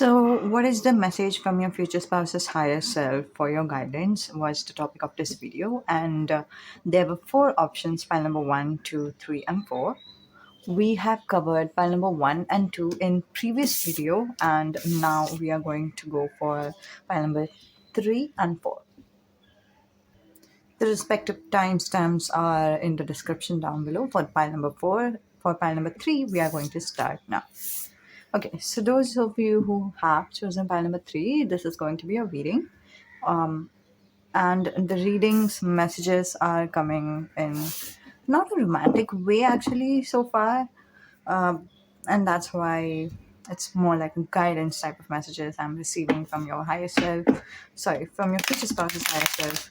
So, what is the message from your future spouse's higher self for your guidance? Was the topic of this video, and there were four options: file number one, two, three, and four. We have covered file number one and two in previous video, and now we are going to go for file number three and four. The respective timestamps are in the description down below for file number four. For file number three, we are going to start now. Okay, so those of you who have chosen pile number three, this is going to be a reading. And the readings messages are coming in not a romantic way actually so far. And that's why it's more like a guidance type of messages I'm receiving from your higher self, sorry, from your future spouse's higher self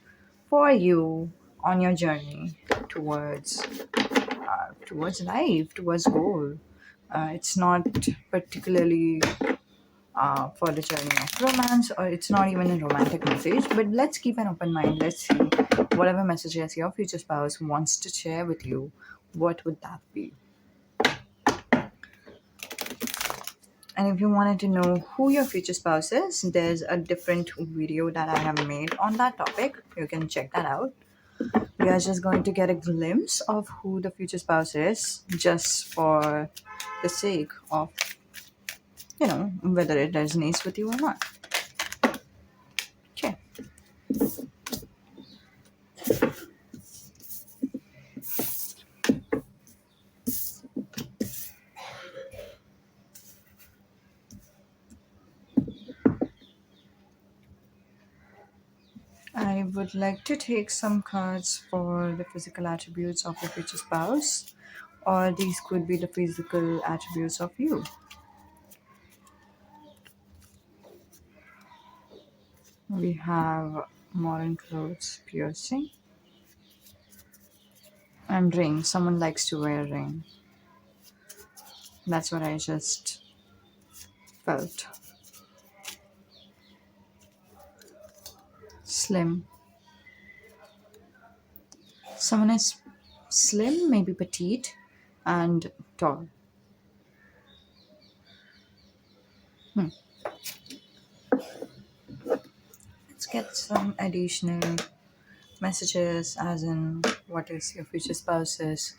for you on your journey towards towards life, towards goal. It's not particularly for the journey of romance, or it's not even a romantic message, but let's keep an open mind. Let's see whatever messages your future spouse wants to share with you, what would that be? And if you wanted to know who your future spouse is, there's a different video that I have made on that topic. You can check that out. We are just going to get a glimpse of who the future spouse is, just for the sake of, whether it resonates with you or not. Okay. I would like to take some cards for the physical attributes of the future spouse, or these could be the physical attributes of you. We have modern clothes, piercing, and ring. Someone likes to wear a ring. That's what I just felt. Slim. Someone is slim, maybe petite, and tall. Let's get some additional messages, as in what is your future spouse's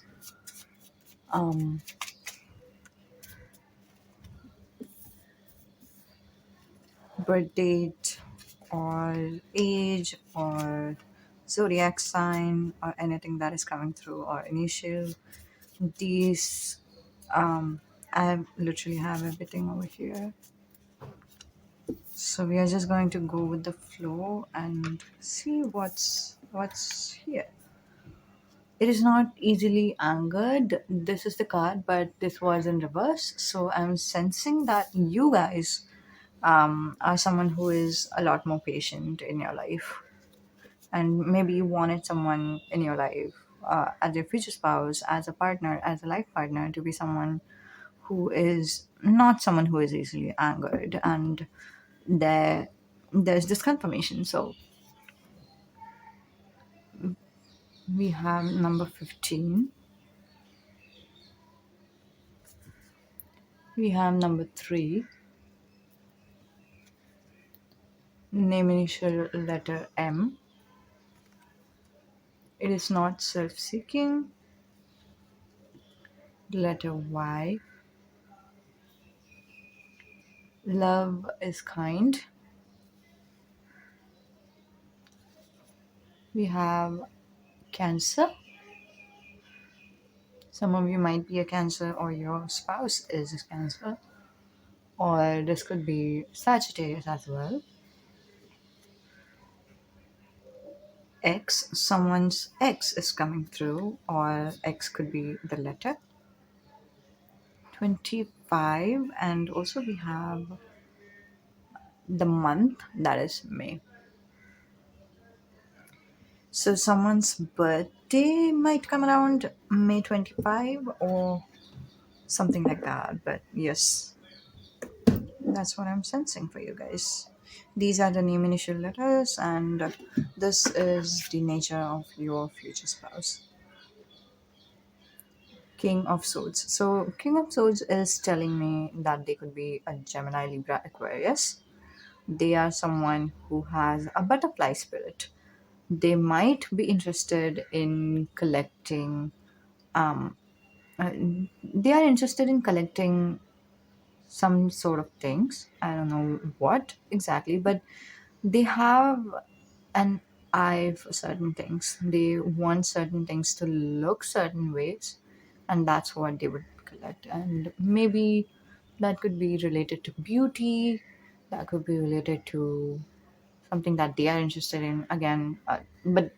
um, birth date, or age, or zodiac sign, or anything that is coming through, or initial. These I literally have everything over here, so we are just going to go with the flow and see what's here. It is not easily angered. This is the card, but this was in reverse, so I'm sensing that you guys are someone who is a lot more patient in your life, and maybe you wanted someone in your life, as your future spouse, as a partner, as a life partner, to be someone who is not someone who is easily angered, and there's this confirmation. So we have number 15, we have number 3, name initial letter M. It is not self-seeking, letter Y. Love is kind. We have Cancer. Some of you might be a Cancer, or your spouse is a Cancer, or this could be Sagittarius as well. X, someone's X is coming through, or X could be the letter. 25, and also we have the month, that is May. So someone's birthday might come around May 25 or something like that. But yes, that's what I'm sensing for you guys. These are the name initial letters, and this is the nature of your future spouse. King of Swords. So, King of Swords is telling me that they could be a Gemini, Libra, Aquarius. They are someone who has a butterfly spirit. They might be interested in collecting. Um, uh, they are interested in collecting some sort of things. I don't know what exactly, but they have an eye for certain things. They want certain things to look certain ways, and that's what they would collect. And maybe that could be related to beauty, that could be related to something that they are interested in. Again, but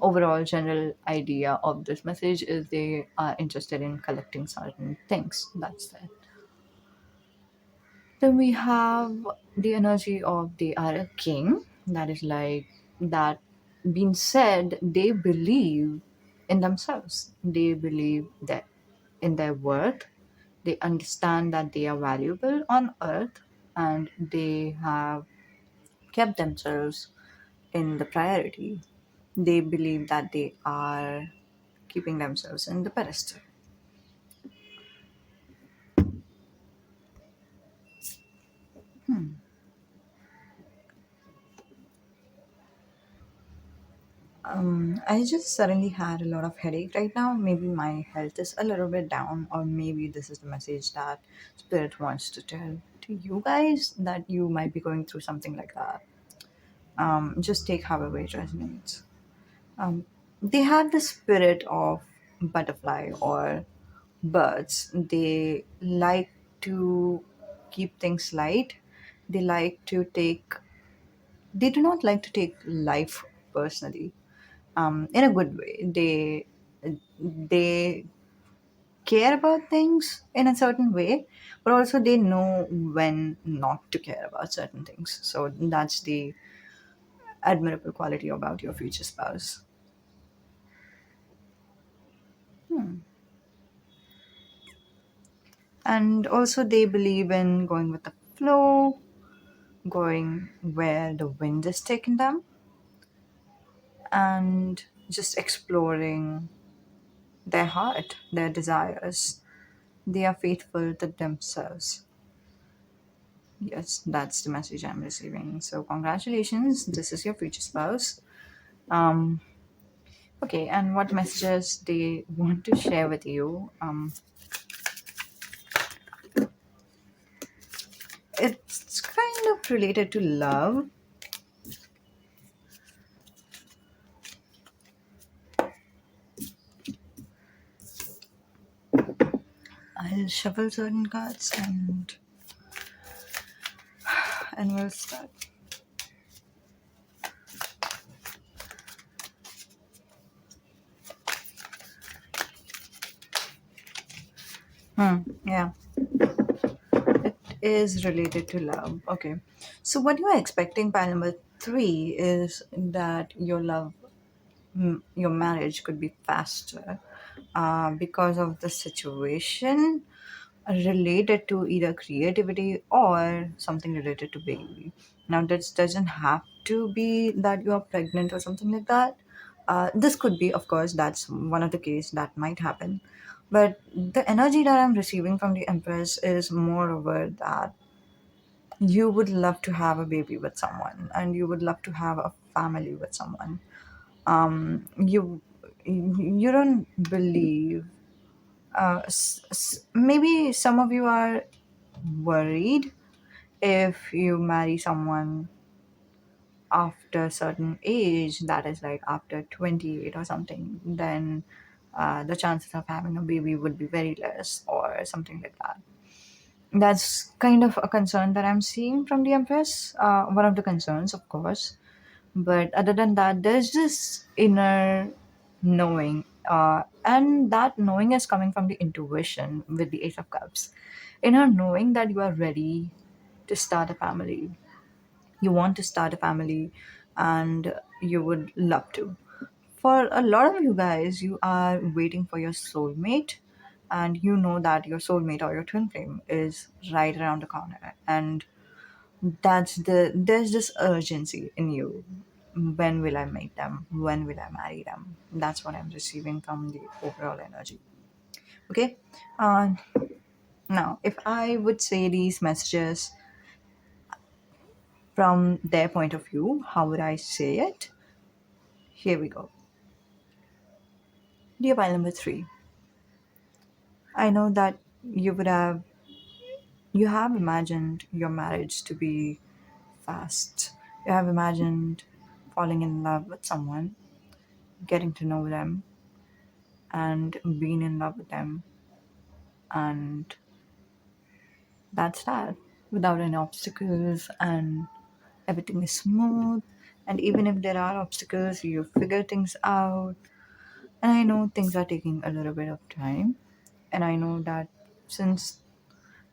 overall general idea of this message is they are interested in collecting certain things. That's it. Then we have the energy of they are a king. That is like that being said, they believe in themselves. They believe that in their worth. They understand that they are valuable on earth and they have kept themselves in the priority. They believe that they are keeping themselves in the pedestal. I just suddenly had a lot of headache right now. Maybe my health is a little bit down, or maybe this is the message that Spirit wants to tell to you guys that you might be going through something like that. Just take however it resonates. They have the spirit of butterfly or birds. They like to keep things light. They like to take. They do not like to take life personally in a good way. They care about things in a certain way, but also they know when not to care about certain things. So that's the admirable quality about your future spouse. And also they believe in going with the flow, going where the wind is taking them, and just exploring their heart, their desires. They are faithful to themselves. Yes, that's the message I'm receiving. So, congratulations, this is your future spouse. Um, okay, and what messages they want to share with you? It's kind of related to love. I'll shuffle certain cards and we'll start. Yeah, it is related to love. Okay, so what you are expecting, pile number three, is that your marriage could be faster because of the situation related to either creativity or something related to baby. Now, this doesn't have to be that you are pregnant or something like that. This could be, of course, that's one of the case that might happen. But the energy that I'm receiving from the Empress is moreover that you would love to have a baby with someone and you would love to have a family with someone. You don't believe maybe some of you are worried if you marry someone after a certain age, that is like after 28 or something, then the chances of having a baby would be very less or something like that. That's kind of a concern that I'm seeing from the Empress. One of the concerns, of course. But other than that, there's this inner knowing. And that knowing is coming from the intuition with the Ace of Cups. Inner knowing that you are ready to start a family. You want to start a family and you would love to. For a lot of you guys, you are waiting for your soulmate, and you know that your soulmate or your twin flame is right around the corner. And there's this urgency in you. When will I meet them? When will I marry them? That's what I'm receiving from the overall energy. Okay. Uh, Now, if I would say these messages from their point of view, how would I say it? Here we go. Dear pile number three, I know that you have imagined your marriage to be fast. You have imagined falling in love with someone, getting to know them, and being in love with them, and that's that. Without any obstacles, and everything is smooth. And even if there are obstacles, you figure things out. And I know things are taking a little bit of time. And I know that since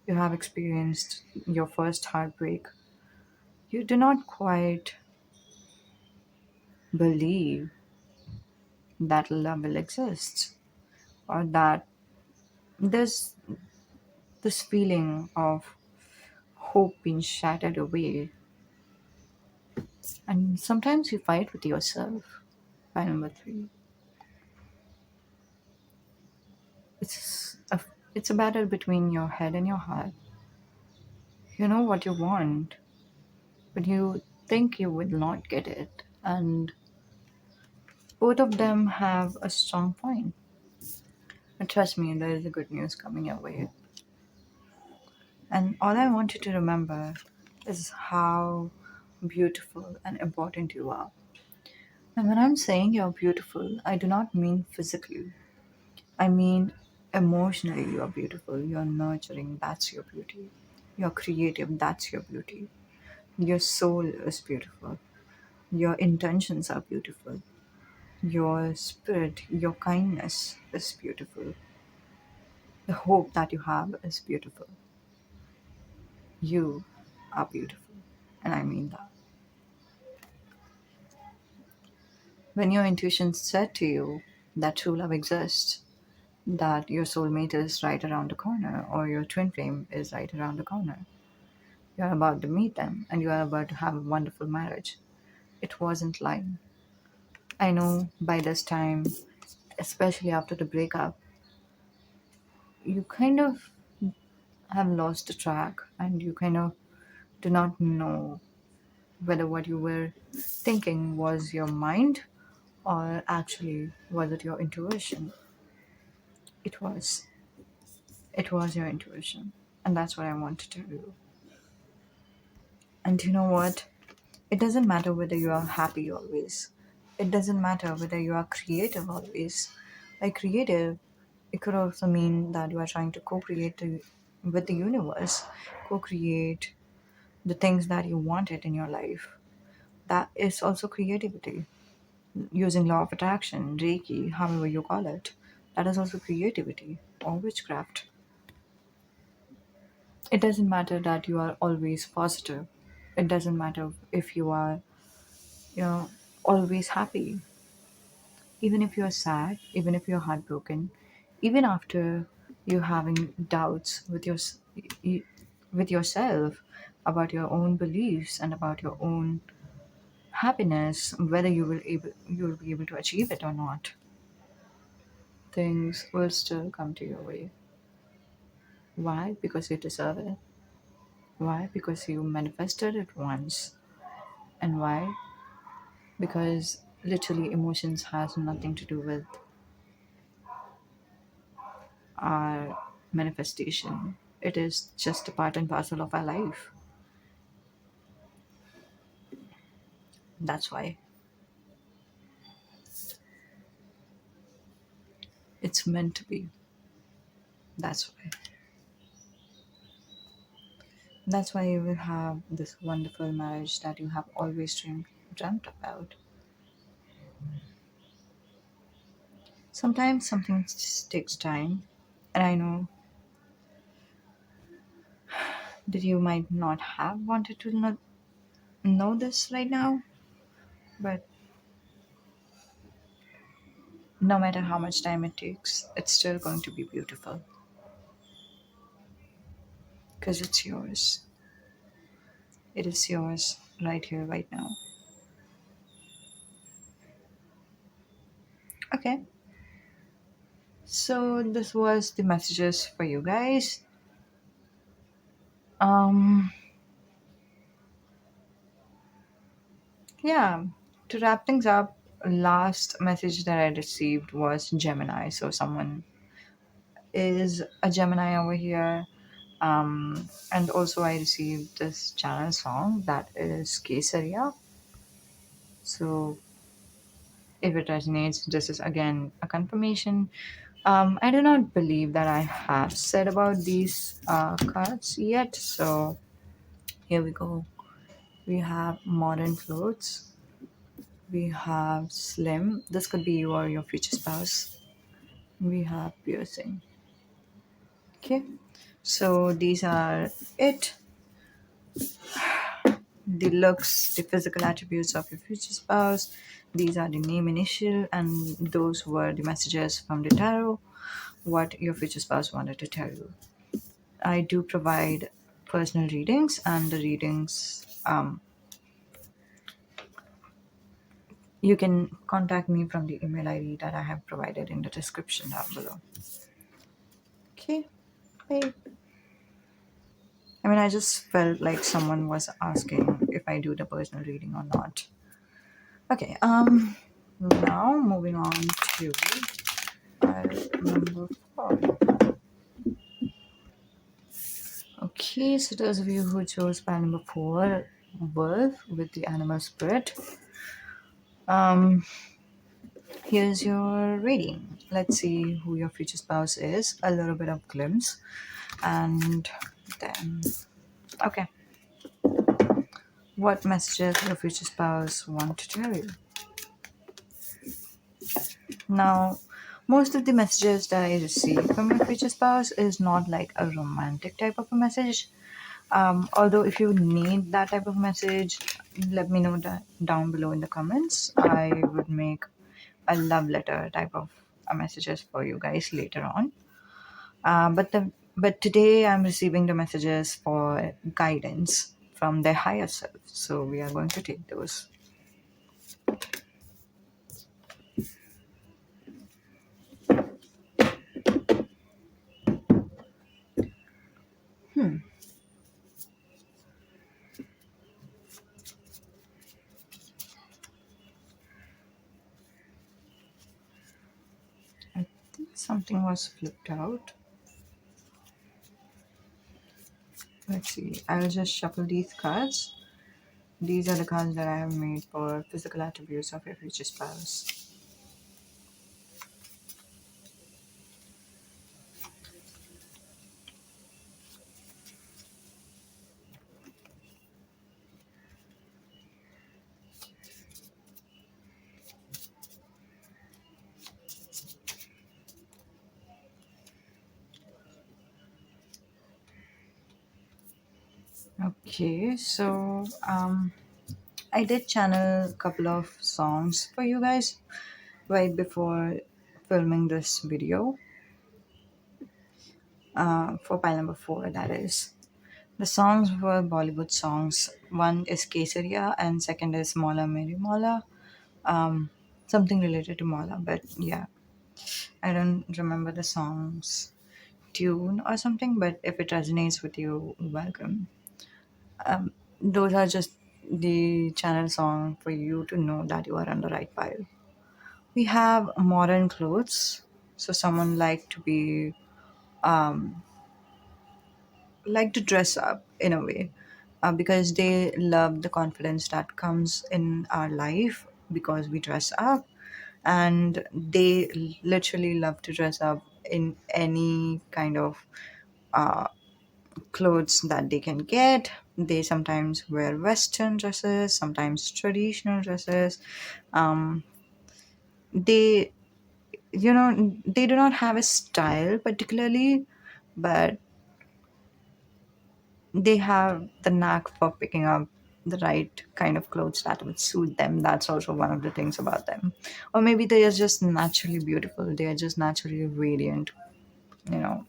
you have experienced your first heartbreak, you do not quite believe that love will exist, or that there's this feeling of hope being shattered away. And sometimes you fight with yourself. By number three, it's a, it's a battle between your head and your heart. You know what you want, but you think you will not get it. And both of them have a strong point. But trust me, there is a good news coming your way. And all I want you to remember is how beautiful and important you are. And when I'm saying you're beautiful, I do not mean physically. I mean emotionally you are beautiful. You're nurturing, that's your beauty. You're creative, that's your beauty. Your soul is beautiful. Your intentions are beautiful. Your spirit, your kindness is beautiful. The hope that you have is beautiful. You are beautiful. And I mean that. When your intuition said to you that true love exists, that your soulmate is right around the corner, or your twin flame is right around the corner, you are about to meet them and you are about to have a wonderful marriage, it wasn't lying. I know by this time, especially after the breakup, you kind of have lost the track and you kind of do not know whether what you were thinking was your mind or actually was it your intuition. It was. It was your intuition. And that's what I want to tell you. And you know what? It doesn't matter whether you are happy always. It doesn't matter whether you are creative always. By creative, it could also mean that you are trying to co-create with the universe, co-create the things that you wanted in your life. That is also creativity. Using law of attraction, Reiki, however you call it, that is also creativity or witchcraft. It doesn't matter that you are always positive. It doesn't matter if you are, you know, always happy. Even if you're sad, even if you're heartbroken, even after you having doubts with yourself about your own beliefs and about your own happiness, whether you will be able to achieve it or not, things will still come to your way. Why? Because you deserve it. Why? Because you manifested it once. And why? Because literally emotions has nothing to do with our manifestation. It is just a part and parcel of our life. That's why it's meant to be. That's why. That's why you will have this wonderful marriage that you have always dreamt about. Sometimes something just takes time, and I know that you might not have wanted to not know this right now, but no matter how much time it takes, it's still going to be beautiful because it's yours. It is yours right here, right now. Okay. So this was the messages for you guys. Um, yeah. To wrap things up, last message that I received was Gemini. So someone is a Gemini over here. And also I received this channel song that is Kesaria. So if it resonates, this is again a confirmation. I do not believe that I have said about these cards yet. So here we go. We have modern clothes. We have slim. This could be you or your future spouse. We have piercing. Okay. So these are it. The looks, the physical attributes of your future spouse. These are the name initial, and those were the messages from the tarot, what your future spouse wanted to tell you. I do provide personal readings, and the readings, you can contact me from the email ID that I have provided in the description down below. Okay, bye. I mean, I just felt like someone was asking if I do the personal reading or not. Okay, now moving on to number 4. Okay, so those of you who chose pile number 4, wolf with the animal spirit, um, here's your reading. Let's see who your future spouse is. A little bit of glimpse, and then okay, what messages your future spouse want to tell you? Now, most of the messages that I receive from your future spouse is not like a romantic type of a message. Although, if you need that type of message, let me know that down below in the comments. I would make a love letter type of messages for you guys later on. But today I'm receiving the messages for guidance from their higher self. So we are going to take those. I think something was flipped out. Let's see. I'll just shuffle these cards. These are the cards that I have made for physical attributes of your future spouse. Okay, so I did channel a couple of songs for you guys right before filming this video, for pile number 4, that is. The songs were Bollywood songs. One is Kesaria and second is Mola Meri Mola. Something related to Mola, but yeah, I don't remember the song's tune or something, but if it resonates with you, welcome. Those are just the channel song for you to know that you are on the right pile. We have modern clothes. So someone like to dress up in a way, because they love the confidence that comes in our life because we dress up, and they literally love to dress up in any kind of clothes that they can get. They sometimes wear western dresses, sometimes traditional dresses. Um, they they do not have a style particularly, but they have the knack for picking up the right kind of clothes that would suit them. That's also one of the things about them. Or maybe they are just naturally beautiful, they are just naturally radiant, you know,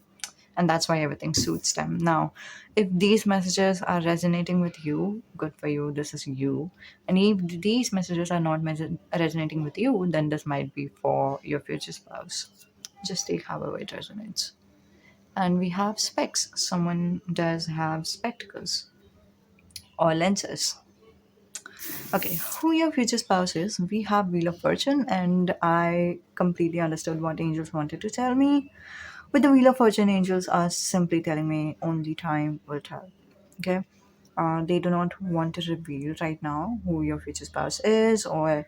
and that's why everything suits them. Now, if these messages are resonating with you, good for you, this is you. And if these messages are not resonating with you, then this might be for your future spouse. Just take however it resonates. And we have specs. Someone does have spectacles or lenses. Okay, who your future spouse is? We have Wheel of Fortune, and I completely understood what angels wanted to tell me. With the Wheel of Fortune, angels are simply telling me only time will tell. Okay, they do not want to reveal right now who your future spouse is, or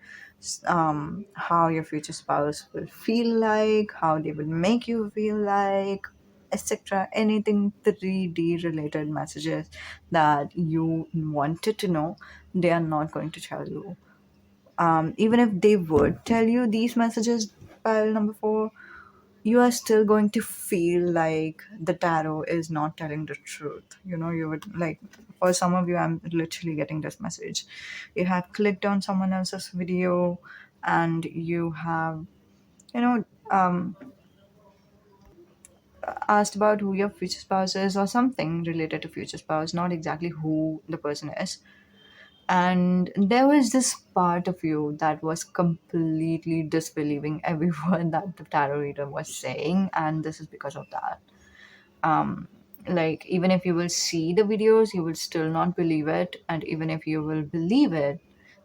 how your future spouse will feel like, how they will make you feel like, etc. Anything 3D related messages that you wanted to know, they are not going to tell you. Even if they would tell you these messages, pile number four, you are still going to feel like the tarot is not telling the truth. You would like, for some of you, I'm literally getting this message. You have clicked on someone else's video and you have, you know, asked about who your future spouse is or something related to future spouse, not exactly who the person is. And there was this part of you that was completely disbelieving every word that the tarot reader was saying, and this is because of that. Like, even if you will see the videos, you will still not believe it, and even if you will believe it,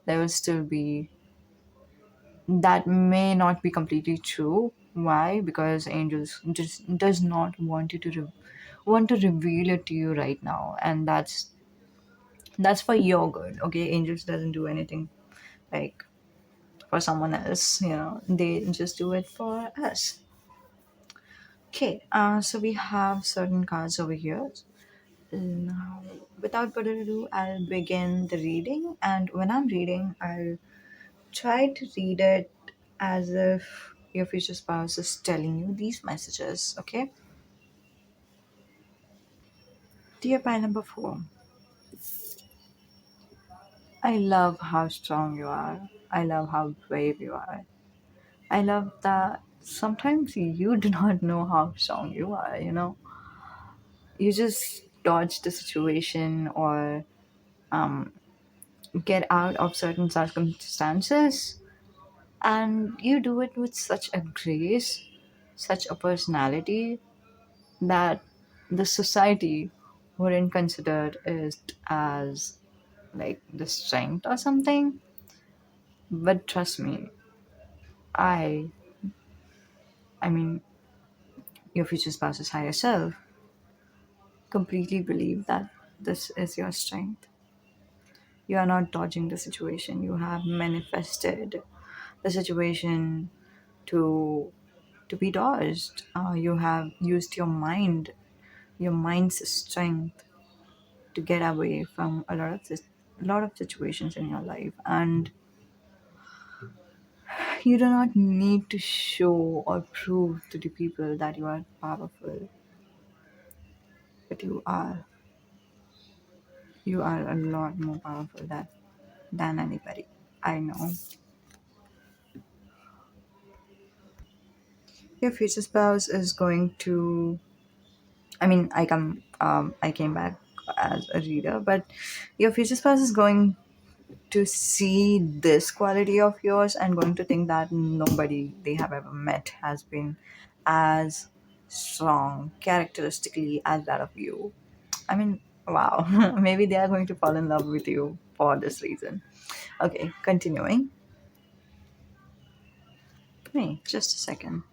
there will still be, that may not be completely true. Why? Because angels just does not want you to want to reveal it to you right now, and that's for your good. Okay, angels doesn't do anything like for someone else. They just do it for us. Okay, so we have certain cards over here. Now, without further ado, I'll begin the reading. And when I'm reading, I'll try to read it as if your future spouse is telling you these messages, okay? Dear pile number four, I love how strong you are. I love how brave you are. I love that sometimes you do not know how strong you are. You just dodge the situation or get out of certain circumstances, and you do it with such a grace, such a personality, that the society wouldn't consider it as like the strength or something. But trust me, i I mean, your future spouse's higher self completely believe that this is your strength. You are not dodging the situation, you have manifested the situation to to be dodged. You have used your mind's strength to get away from a lot of situations in your life, and you do not need to show or prove to the people that you are powerful, but you are a lot more powerful than anybody. I know. Your future spouse is going to, I mean, I came back as a reader, but your future spouse is going to see this quality of yours and going to think that nobody they have ever met has been as strong characteristically as that of you. I mean, wow. Maybe they are going to fall in love with you for this reason. Okay, continuing. Hey, just a second.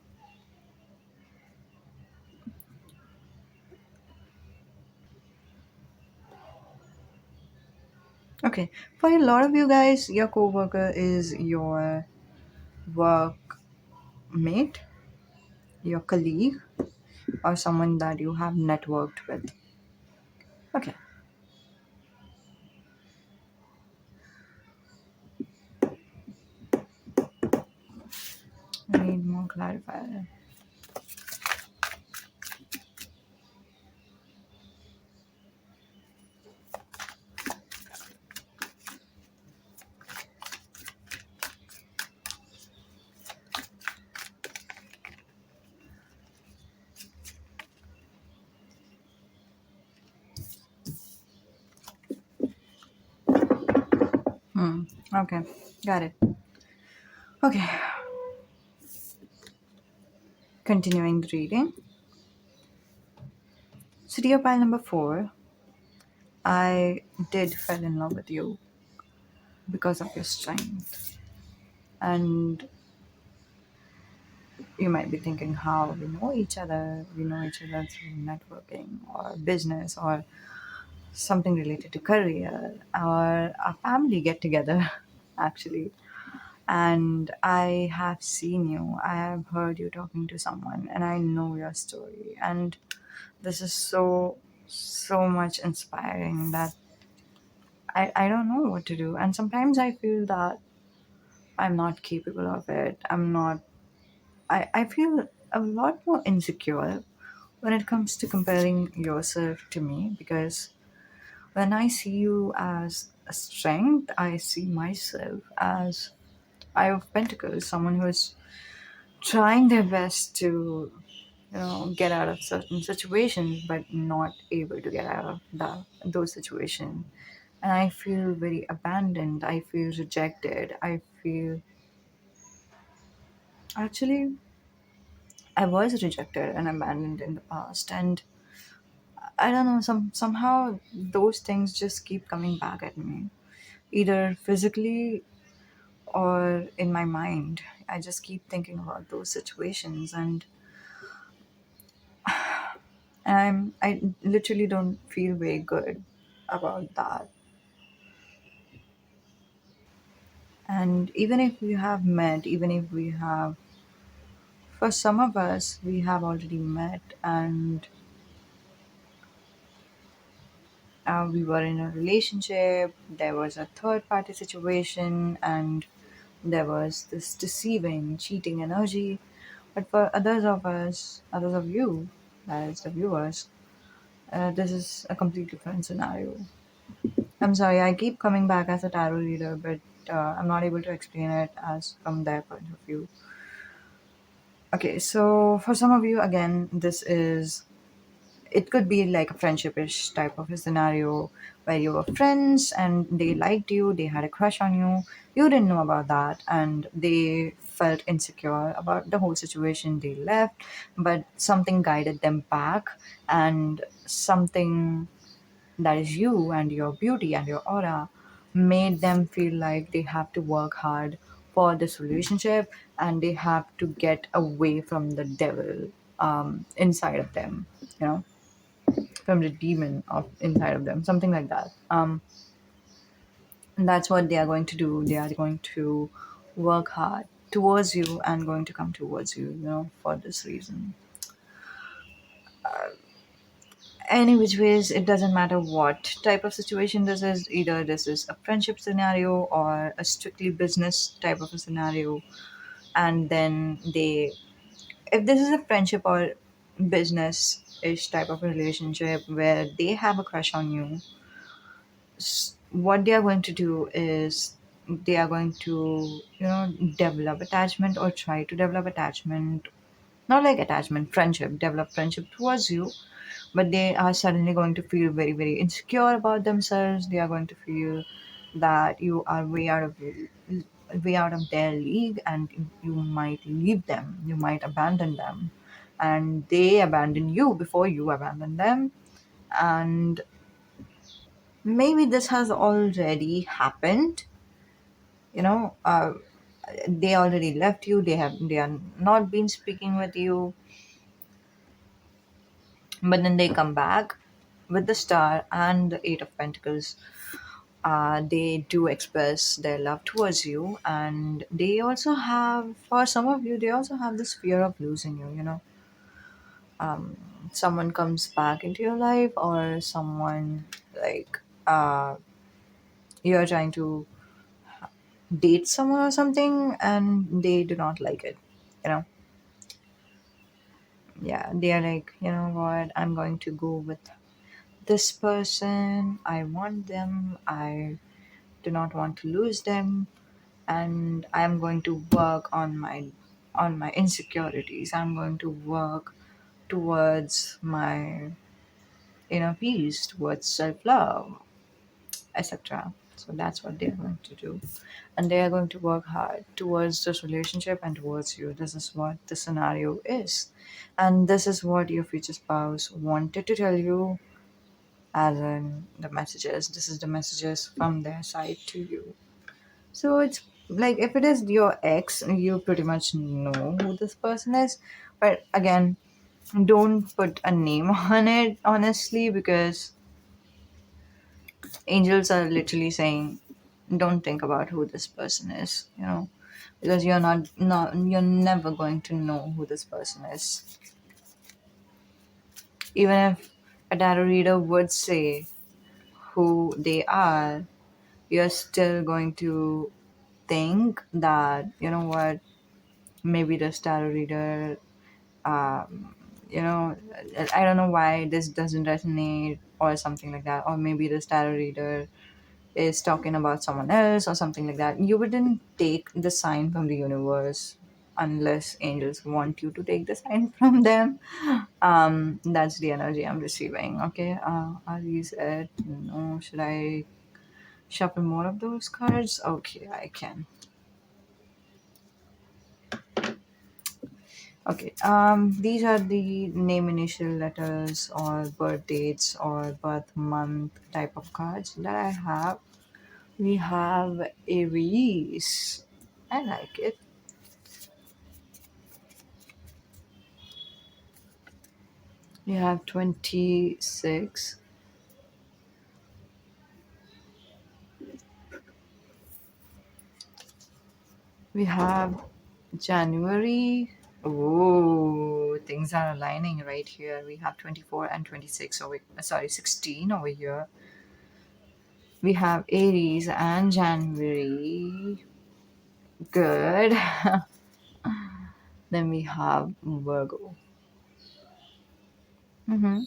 Okay, for a lot of you guys, your coworker is your workmate, your colleague, or someone that you have networked with. Okay, I need more clarifier. Okay, got it. Okay, Continuing the reading. So, dear pile number four, I did fall in love with you because of your strength. And you might be thinking how we know each other. We know each other through networking or business or something related to career or a family get together, actually. And I have seen you, I have heard you talking to someone, and I know your story. And this is so much inspiring that I don't know what to do. And sometimes I feel that I'm not capable of it. I feel a lot more insecure when it comes to comparing yourself to me, because when I see you as a strength, I see myself as Eye of Pentacles, someone who is trying their best to, get out of certain situations, but not able to get out of those situations. And I feel very abandoned. I feel rejected. I feel actually I was rejected and abandoned in the past, and I don't know. Somehow those things just keep coming back at me, either physically or in my mind. I just keep thinking about those situations, and I literally don't feel very good about that. And even if we have met, even if we have, for some of us, we have already met, and we were in a relationship, there was a third party situation, and there was this deceiving, cheating energy. But for others of us, others of you, that is the viewers, this is a completely different scenario. I'm sorry, I keep coming back as a tarot reader, but I'm not able to explain it as from their point of view. Okay, so for some of you, again, this is, it could be like a friendship-ish type of a scenario where you were friends and they liked you, they had a crush on you, you didn't know about that, and they felt insecure about the whole situation. They left, but something guided them back, and something that is you and your beauty and your aura made them feel like they have to work hard for this relationship, and they have to get away from the devil inside of them, you know, from the demon of inside of them, something like that. And that's what they are going to do. They are going to work hard towards you and going to come towards you, for this reason. Any which ways, it doesn't matter what type of situation this is. Either this is a friendship scenario or a strictly business type of a scenario. And then they, if this is a friendship or business ish type of a relationship where they have a crush on you, what they are going to do is they are going to, develop attachment or try to develop attachment, not like attachment, friendship, develop friendship towards you. But they are suddenly going to feel very very insecure about themselves. They are going to feel that you are way out of their league, and you might leave them, you might abandon them, and they abandon you before you abandon them. And maybe this has already happened, you know uh, they already left you, they are not been speaking with you, but then they come back with the star and the eight of pentacles. They do express their love towards you, and they also have, for some of you, they also have this fear of losing you, someone comes back into your life, or someone, like, you're trying to date someone or something and they do not like it, you know yeah, they are like, you know what, I'm going to go with this person, I want them, I do not want to lose them, and I'm going to work on my insecurities, I'm going to work towards my inner peace, towards self-love, etc. So that's what they're going to do. And they are going to work hard towards this relationship and towards you. This is what the scenario is. And this is what your future spouse wanted to tell you, as in the messages. This is the messages from their side to you. So it's like if it is your ex, you pretty much know who this person is. But again, don't put a name on it, honestly, because angels are literally saying, don't think about who this person is, because you're never going to know who this person is. Even if a tarot reader would say who they are, you're still going to think that, you know what, maybe this tarot reader, um, I don't know why this doesn't resonate or something like that, or maybe this tarot reader is talking about someone else or something like that. You wouldn't take the sign from the universe unless angels want you to take the sign from them. That's the energy I'm receiving. Okay, are these it? No, should I shuffle more of those cards? Okay, I can. Okay, these are the name, initial letters, or birth dates, or birth month type of cards that I have. We have Aries. I like it. We have 26. We have January. Oh, things are aligning right here. We have 24 and 26 over, sorry, 16 over here. We have Aries and January. Good. Then we have Virgo. Mm-hmm.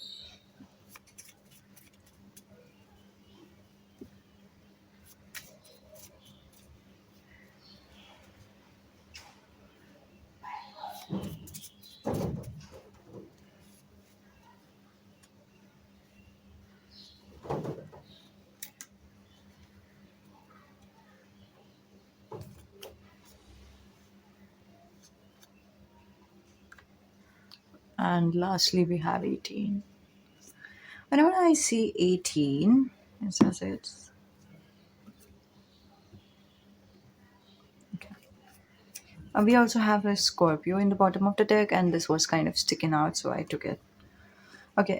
And lastly, we have 18. Whenever I see 18, it says it's okay. We also have a Scorpio in the bottom of the deck, and this was kind of sticking out, so I took it. Okay,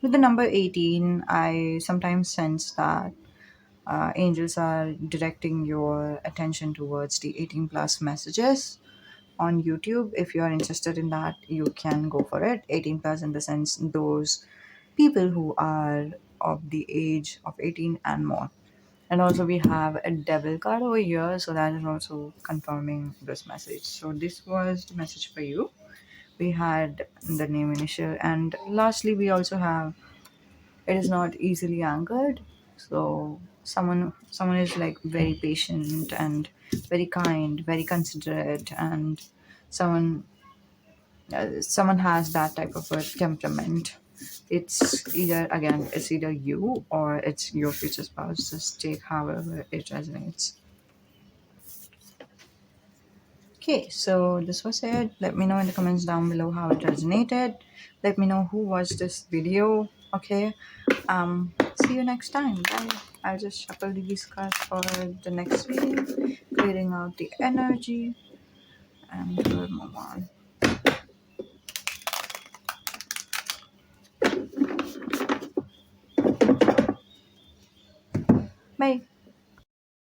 with the number 18, I sometimes sense that angels are directing your attention towards the 18 plus messages on YouTube. If you are interested in that, you can go for it. 18 plus in the sense those people who are of the age of 18 and more. And also, we have a devil card over here, so that is also confirming this message. So, this was the message for you. We had the name initial, and lastly, we also have it is not easily angered. So, someone is like very patient and very kind, very considerate, and someone someone has that type of a temperament. It's either you or it's your future spouse. Just take however it resonates. Okay, so this was it. Let me know in the comments down below how it resonated. Let me know who watched this video. Okay. See you next time. Bye. I'll just shuffle these cards for the next reading, clearing out the energy, and we'll move on. Bye.